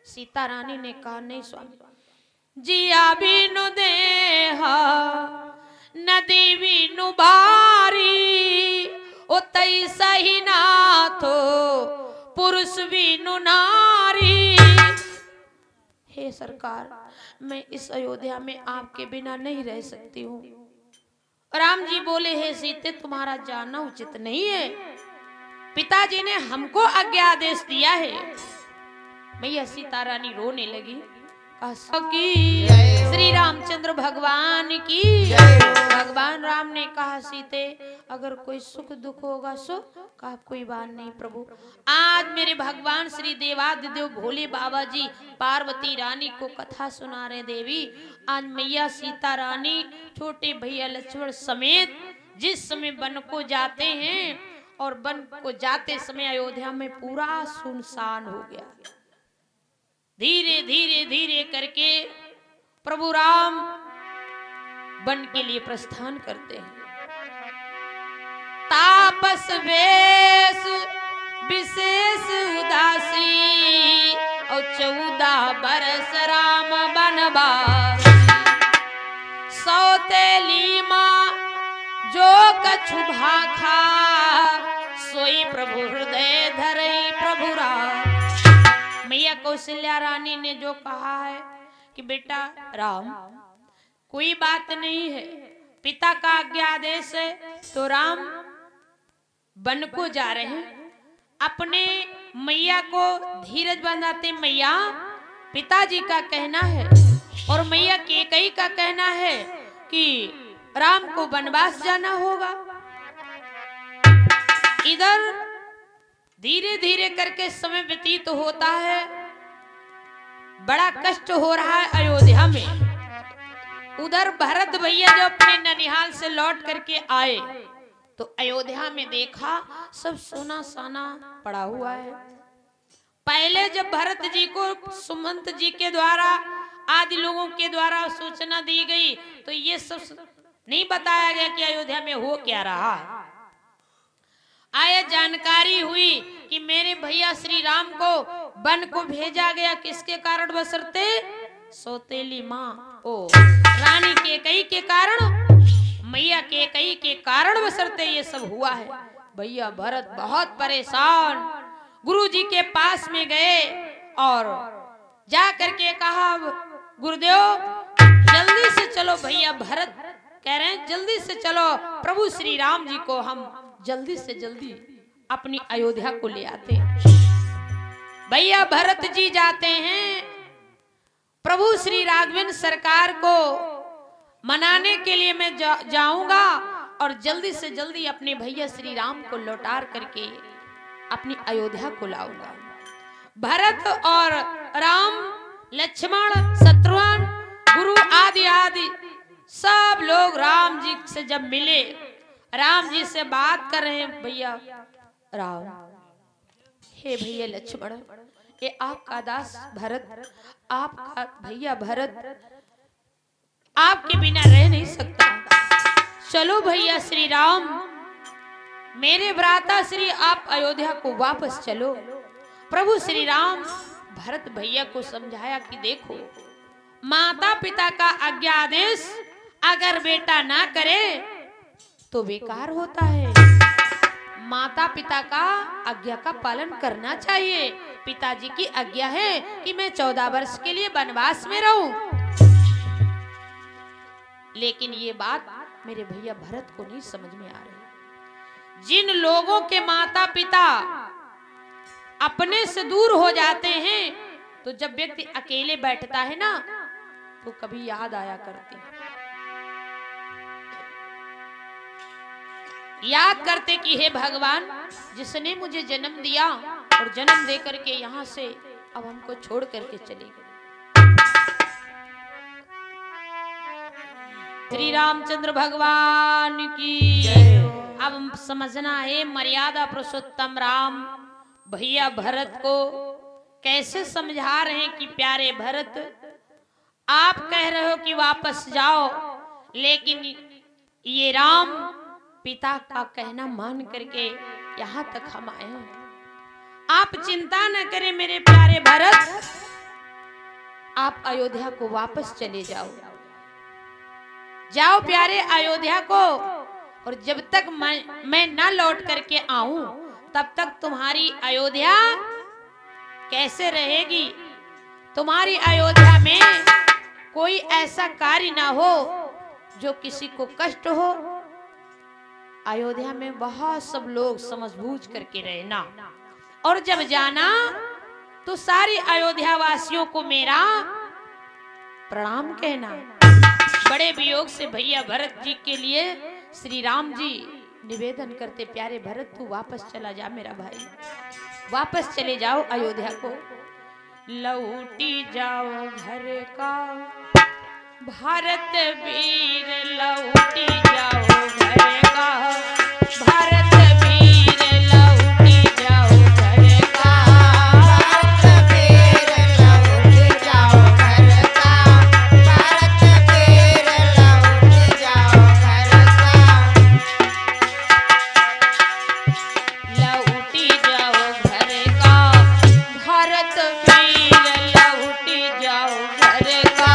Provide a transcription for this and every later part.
सीता रानी ने कहा नहीं स्वामी, जिया बीनु देहा नदी बीनु बारी, ओ तई सही नाथो पुरुष बीनु नारी। हे सरकार, मैं इस अयोध्या में आपके बिना नहीं रह सकती हूँ। राम जी बोले, हे सीते, तुम्हारा जाना उचित नहीं है, पिताजी ने हमको आज्ञा आदेश दिया है। मैया सीता रानी रोने लगी। की श्री रामचंद्र भगवान की। भगवान राम ने कहा, सीते अगर कोई सुख दुख होगा सो कहा, कोई बात नहीं प्रभु। आज मेरे भगवान श्री देवादिदेव भोले बाबा जी पार्वती रानी को कथा सुना रहे। देवी, आज मैया सीता रानी छोटे भैया लक्ष्मण समेत जिस समय वन को जाते हैं, और वन को जाते समय अयोध्या में पूरा सुनसान हो गया। धीरे धीरे धीरे करके प्रभु राम वन के लिए प्रस्थान करते हैं। तापस वेश विशेष उदासी, और 14 बरस राम बनवास। सौतेली मां जो कछु भाखा, सोई प्रभु हृदय धरई प्रभु राम। मैया कौशल्या रानी ने जो कहा है कि बेटा राम, कोई बात नहीं है, पिता का आज्ञा आदेश है, तो राम वन को जा रहे हैं। अपने मैया को धीरज बंधाते, मैया पिताजी का कहना है और मैया कैकेयी का कहना है कि राम को वनवास जाना होगा। इधर धीरे धीरे करके समय व्यतीत होता है, बड़ा कष्ट हो रहा है अयोध्या में। उधर भरत भैया जो अपने ननिहाल से लौट करके आए तो अयोध्या में देखा सब सोना साना पड़ा हुआ है। पहले जब भरत जी को सुमंत जी के द्वारा आदि लोगों के द्वारा सूचना दी गई तो ये सब नहीं बताया गया कि अयोध्या में हो क्या रहा है। आया जानकारी हुई कि मेरे भैया श्री राम को वन को भेजा गया, किसके कारण बसरते? सौतेली माँ ओ रानी कैकेयी के कारण, मैया कैकेयी के कारण बसरते ये सब हुआ है। भैया भरत बहुत परेशान गुरु जी के पास में गए और जा करके कहा, गुरुदेव जल्दी से चलो। भैया भरत कह रहे हैं जल्दी से चलो, प्रभु श्री राम जी को हम जल्दी से जल्दी अपनी अयोध्या को ले आते हैं। भैया भरत जी जाते हैं, प्रभु श्री राघवेंद्र सरकार को मनाने के लिए मैं जाऊंगा और जल्दी से जल्दी अपने भैया श्री राम को लौटार करके अपनी अयोध्या को लाऊंगा। भरत और राम, लक्ष्मण, शत्रुघ्न, गुरु आदि आदि सब लोग राम जी से जब मिले, राम जी से बात कर रहे हैं। भैया राम, हे भैया लक्ष्मण, ये आपका दास भरत, आपका भैया भरत आपके बिना रह नहीं सकता। चलो भैया श्री राम, मेरे भ्राता श्री आप अयोध्या को वापस चलो। प्रभु श्री राम भरत भैया को समझाया कि देखो, माता पिता का आज्ञा आदेश अगर बेटा ना करे तो बेकार होता है। माता पिता का आज्ञा का पालन करना चाहिए। पिताजी की आज्ञा है कि मैं 14 वर्ष के लिए वनवास में रहूं, लेकिन ये बात मेरे भैया भरत को नहीं समझ में आ रही। जिन लोगों के माता पिता अपने से दूर हो जाते हैं तो जब व्यक्ति अकेले बैठता है ना तो कभी याद आया करती, याद करते कि हे भगवान, जिसने मुझे जन्म दिया और जन्म दे करके यहाँ से अब हमको छोड़ करके चले गए। श्री रामचंद्र भगवान की। अब समझना है मर्यादा पुरुषोत्तम राम भैया भरत को कैसे समझा रहे हैं कि प्यारे भरत, आप कह रहे हो कि वापस जाओ, लेकिन ये राम पिता का कहना मान करके यहाँ तक हम आए हैं। आप चिंता न करें मेरे प्यारे भरत, आप अयोध्या को वापस चले जाओ। जाओ प्यारे अयोध्या को, और जब तक मैं ना लौट करके आऊं तब तक तुम्हारी अयोध्या कैसे रहेगी। तुम्हारी अयोध्या में कोई ऐसा कार्य ना हो जो किसी को कष्ट हो। अयोध्या में बहुत सब लोग समझबूझ करके रहना, और जब जाना तो सारी अयोध्या वासियों को मेरा प्रणाम कहना। बड़े वियोग से भैया भरत जी के लिए श्री राम जी निवेदन करते, प्यारे भरत तू वापस चला जा मेरा भाई, वापस चले जाओ अयोध्या को, लौटी जाओ घर का भारत वीर, लौटी जाओ घर का भारत वीर, लौटी जाओ घर का भारत वीर, लौटी जाओ घर का भारत वीर, लौटी जाओ घर का लौटी जाओ घर का भारत वीर, लौटी जाओ घर का।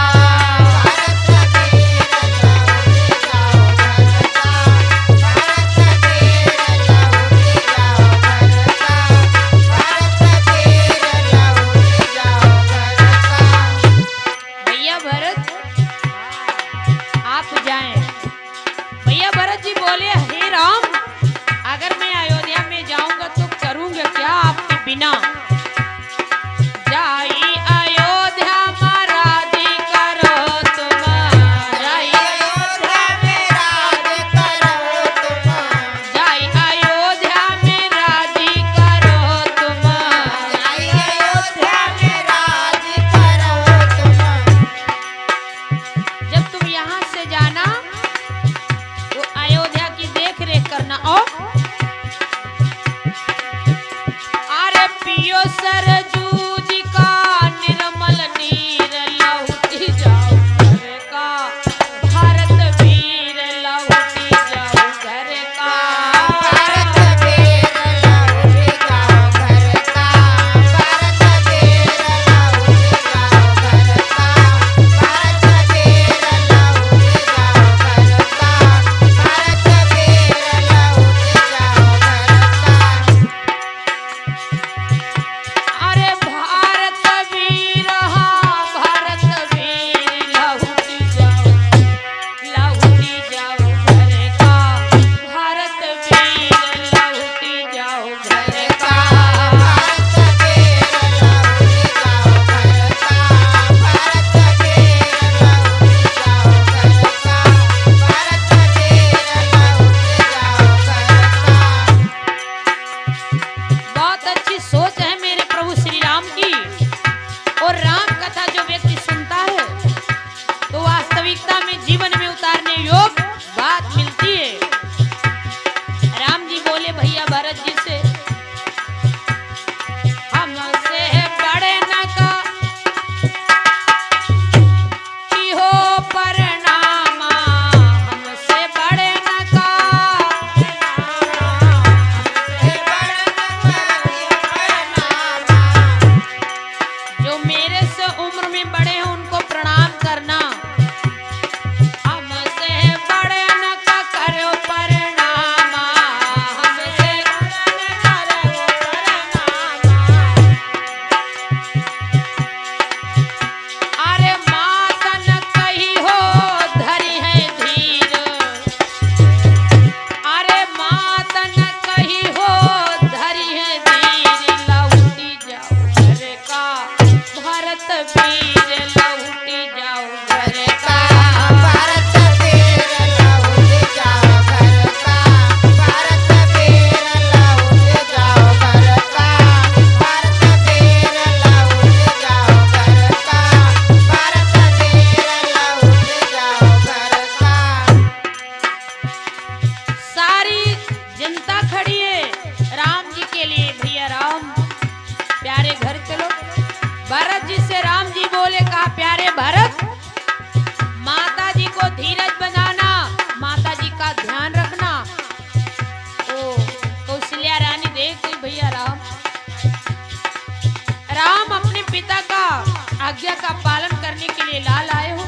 आज्ञा का पालन कर करने के लिए लाल आए हो।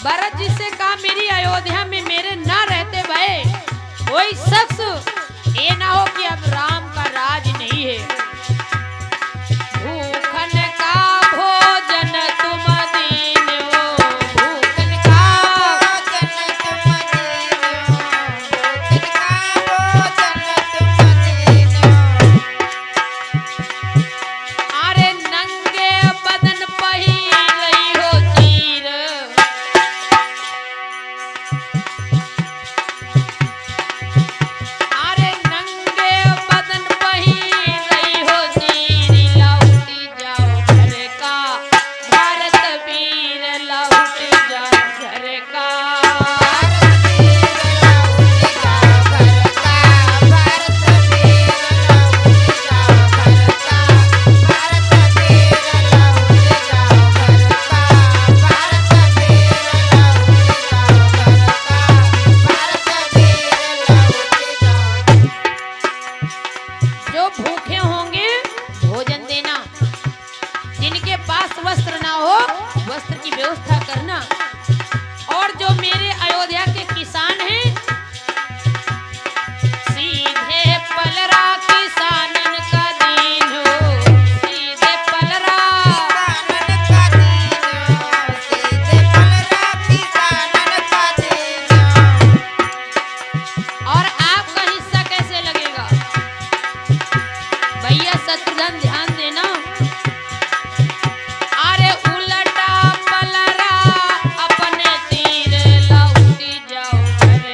भरत जी से कहा मेरी अयोध्या में मेरे न रहते भय कोई शख्स ये ना हो कि अब राम का राज नहीं है। भूखन का भोजन तुम दीन हो, भूखन का भोजन तुम दीन हो, भूखन का भोजन तुम दीन हो। अरे नंगे बदन पहिर रही हो चीर, अरे नंगे बदन पहिर रही हो चीर, लौटी जाओ घर का भारत वीर, लौटी जाओ घर का। भारत वीर लौट जाओ घर का, भारत वीर लौट जाओ घर का, भारत वीर लौट जाओ घर का, भारत वीर लौट जाओ घर का, भारत वीर लौट जाओ। जो भूखे होंगे भोजन देना, जिनके पास वस्त्र ना हो वस्त्र की व्यवस्था करना, और जो मेरे अयोध्या के किसान हैं सीधे पलरा किसानन का दीन हो, सीधे पलरा। किसानन का दीन हो, सीधे पलरा किसानन का दीन हो। और आपका हिस्सा कैसे लगेगा भैया शत्रुघ्न ध्यान देना। अरे उलटा पलरा अपने तीर, लौटी जाओ घर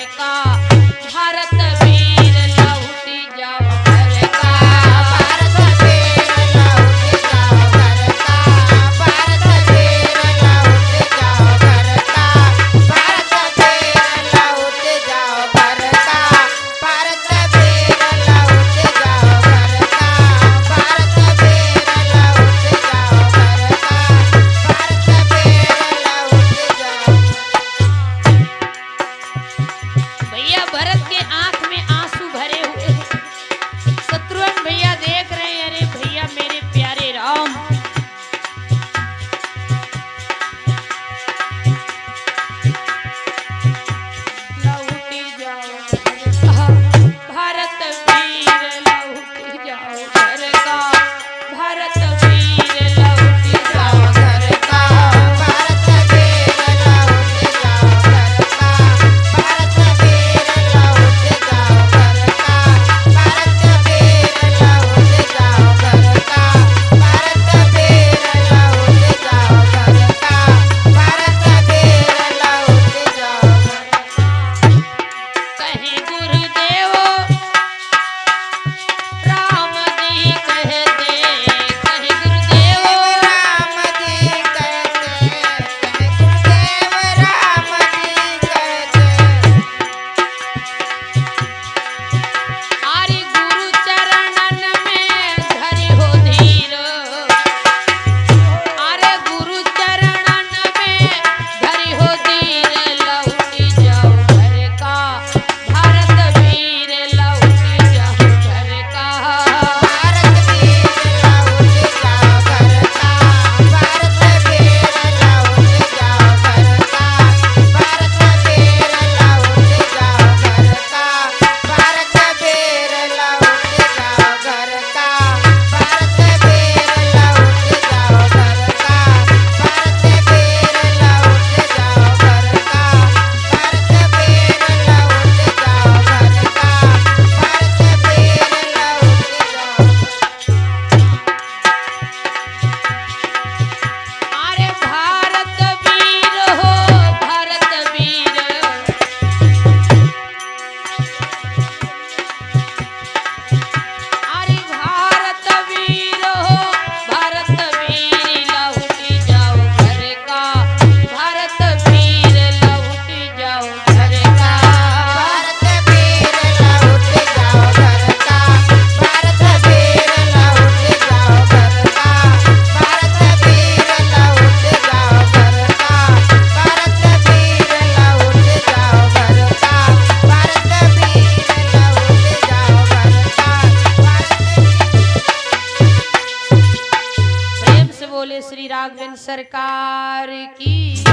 बोले श्री राघवेंद्र सरकार की,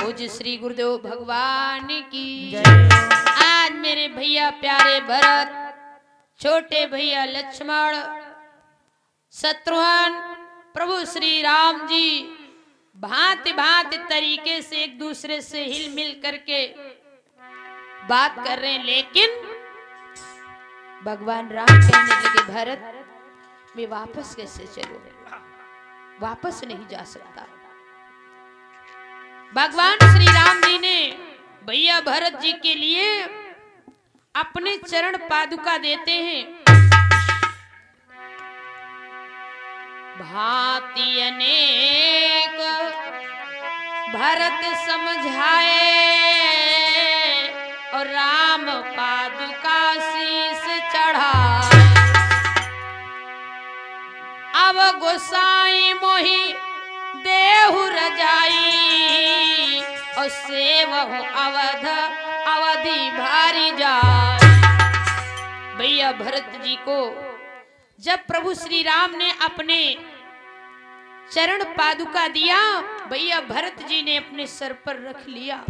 पूज्य श्री गुरुदेव भगवान की। आज मेरे भैया प्यारे भरत, छोटे भैया लक्ष्मण, शत्रुघ्न, प्रभु श्री राम जी भांति भांति तरीके से एक दूसरे से हिल मिल करके बात कर रहे हैं, लेकिन भगवान राम कहने लगे भरत मैं वापस कैसे चलूं, वापस नहीं जा सकता। भगवान श्री राम जी ने भैया भरत जी के लिए अपने चरण पादुका देते हैं। भांति अनेक भरत समझाए और राम पादुका शीस चढ़ाए। अब गोसाई मोहि देहु रजाई और सेवहु अवध अवधि भारी जाए। भैया भरत जी को जब प्रभु श्री राम ने अपने चरण पादुका दिया, भैया भरत जी ने अपने सर पर रख लिया।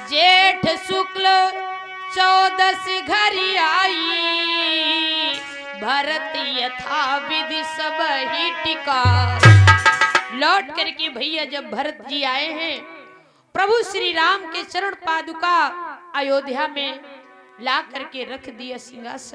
जेठ शुक्ल 14 घड़ी आई, भरत यथा विधि सब ही टिका। लौट करके भैया जब भरत जी आए हैं, प्रभु श्री राम के चरण पादुका अयोध्या में ला करके रख दिया सिंहासन।